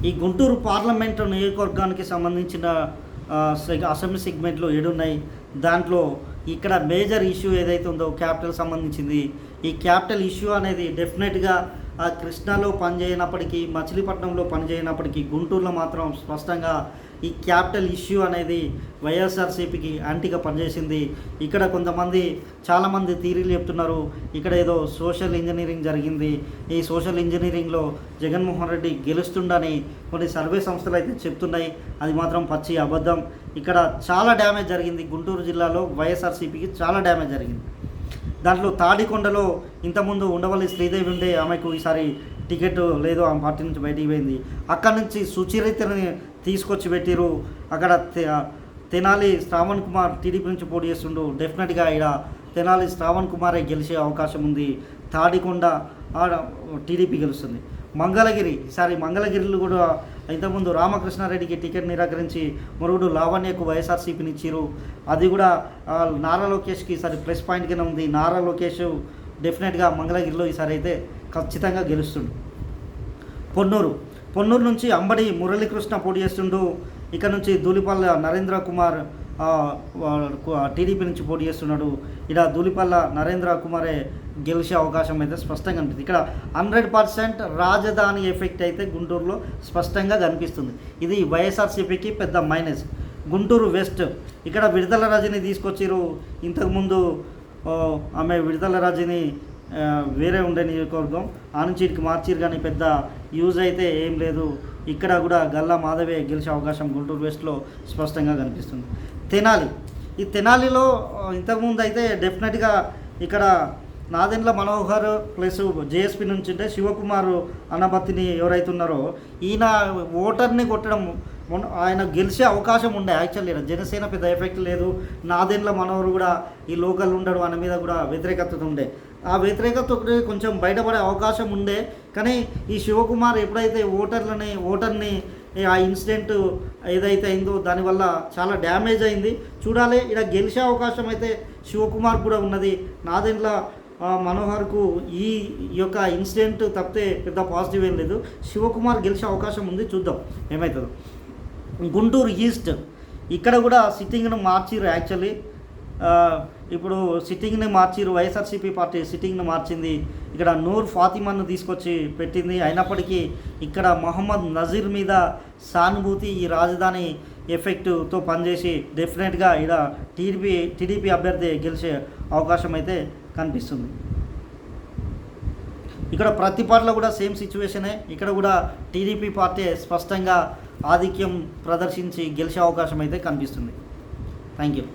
ఈ గుంటూరు పార్లమెంటు నియోజకవర్గానికి సంబంధించిన అసెంబ్లీ సెగ్మెంట్లు 7 ఉన్నాయి. దాంట్లో ఇక్కడ మేజర్ ఇష్యూ ఏదైతే ఉందో క్యాపిటల్ సంబంధించింది. ఈ క్యాపిటల్ ఇష్యూ అనేది డెఫినెట్గా కృష్ణాలో పనిచేయనప్పటికీ, మచిలీపట్నంలో పనిచేయనప్పటికీ గుంటూరులో మాత్రం స్పష్టంగా ఈ క్యాపిటల్ ఇష్యూ అనేది వైఎస్ఆర్సీపీకి యాంటీగా పనిచేసింది. ఇక్కడ చాలామంది థీరీలు చెప్తున్నారు, ఇక్కడ ఏదో సోషల్ ఇంజనీరింగ్ జరిగింది, ఈ సోషల్ ఇంజనీరింగ్లో జగన్మోహన్ రెడ్డి గెలుస్తుండని కొన్ని సర్వే సంస్థలు అయితే చెప్తున్నాయి. అది మాత్రం పచ్చి అబద్ధం. ఇక్కడ చాలా డ్యామేజ్ జరిగింది. గుంటూరు జిల్లాలో వైఎస్ఆర్సీపీకి చాలా డ్యామేజ్ జరిగింది. దాంట్లో తాడికొండలో ఇంతకుముందు ఉండవల్లి శ్రీదేవి ఉండే, ఆమెకు ఈసారి టికెట్ లేదు, ఆమె పార్టీ నుంచి బయటికి పోయింది. అక్కడి నుంచి సుచరితని తీసుకొచ్చి పెట్టిరు. అక్కడ తెనాలి శ్రావణ్ కుమార్ టీడీపీ నుంచి పోటీ చేస్తుండు. డెఫినెట్గా ఇక్కడ తెనాలి శ్రావణ్ కుమారే గెలిచే అవకాశం ఉంది. తాడికొండ టీడీపీ గెలుస్తుంది. మంగళగిరిలో కూడా ఇంతకుముందు రామకృష్ణారెడ్డికి టికెట్ నిరాకరించి మరుగుడు లావణ్యకు వైఎస్ఆర్సీపీని ఇచ్చిరు. అది కూడా నారా లోకేష్కి ఈసారి ప్లస్ పాయింట్ కింద ఉంది. నారా లోకేష్ డెఫినెట్గా మంగళగిరిలో ఈసారి అయితే ఖచ్చితంగా గెలుస్తుండు. పొన్నూరు నుంచి అంబడి మురళీకృష్ణ పోటీ చేస్తుండు. ఇక్కడ నుంచి ధూళిపల్ల నరేంద్ర కుమార్ టీడీపీ నుంచి పోటీ చేస్తున్నాడు. ఇక్కడ ధూళిపల్ల నరేంద్ర కుమారే గెలిచే అవకాశం అయితే స్పష్టంగా కనిపిస్తుంది. ఇక్కడ 100% రాజధాని ఎఫెక్ట్ అయితే గుంటూరులో స్పష్టంగా కనిపిస్తుంది. ఇది వైఎస్ఆర్సీపీకి పెద్ద మైనస్. గుంటూరు వెస్ట్, ఇక్కడ విడుదల రజని తీసుకొచ్చిరు. ఇంతకుముందు ఆమె విడుదల రజని వేరే ఉండే నియోజకవర్గం, ఆ నుంచి ఇటుకి మార్చిరు, కానీ పెద్ద యూజ్ అయితే ఏం లేదు. ఇక్కడ కూడా గల్లా మాధవే గెలిచే అవకాశం గుంటూరు వెస్ట్లో స్పష్టంగా కనిపిస్తుంది. ఈ తెనాలిలో ఇంతకుముందు అయితే డెఫినెట్గా ఇక్కడ నాదెండ్ల మనోహర్ ప్లస్ జేఎస్పీ నుంచి ఉంటే శివకుమార్ అన్నబత్తిని ఎవరైతే ఉన్నారో ఈయన ఓటర్ని కొట్టడం, ఆయన గెలిచే అవకాశం ఉండే. యాక్చువల్లీ జనసేన పెద్ద ఎఫెక్ట్ లేదు. నాదెండ్ల మనోహర్ కూడా ఈ లోకల్ ఉండడు, ఆయన మీద కూడా వ్యతిరేకత ఉండే. ఆ వ్యతిరేకత కొంచెం బయటపడే అవకాశం ఉండే. కానీ ఈ శివకుమార్ ఎప్పుడైతే ఓటర్ని ఆ ఇన్సిడెంట్ ఏదైతే అయిందో దానివల్ల చాలా డ్యామేజ్ అయింది. చూడాలి, ఇక్కడ గెలిచే అవకాశం అయితే శివకుమార్ కూడా ఉన్నది. నాదెండ్ల మనోహర్కు ఈ యొక్క ఇన్సిడెంట్ తప్పితే పెద్ద పాజిటివ్ ఏం లేదు. శివకుమార్ గెలిచే అవకాశం ఉంది, చూద్దాం ఏమవుతుందో. గుంటూరు ఈస్ట్, ఇక్కడ కూడా సిట్టింగ్ను మార్చిరు. యాక్చువల్లీ ఇప్పుడు సిట్టింగ్ని మార్చిరు, వైఎస్ఆర్సీపీ పార్టీ సిట్టింగ్ను మార్చింది. ఇక్కడ నూర్ ఫాతిమాను తీసుకొచ్చి పెట్టింది. అయినప్పటికీ ఇక్కడ మహమ్మద్ నజీర్ మీద సానుభూతి, ఈ రాజధాని ఎఫెక్ట్తో పనిచేసి డెఫినెట్గా ఇక్కడ టీడీపీ అభ్యర్థి గెలిచే అవకాశం అయితే కనిపిస్తుంది. ఇక్కడ ప్రతిపాడులో కూడా సేమ్ సిచ్యువేషనే. ఇక్కడ కూడా టీడీపీ పార్టీ స్పష్టంగా ఆధిక్యం ప్రదర్శించి గెలిచే అవకాశం అయితే కనిపిస్తుంది. Thank you.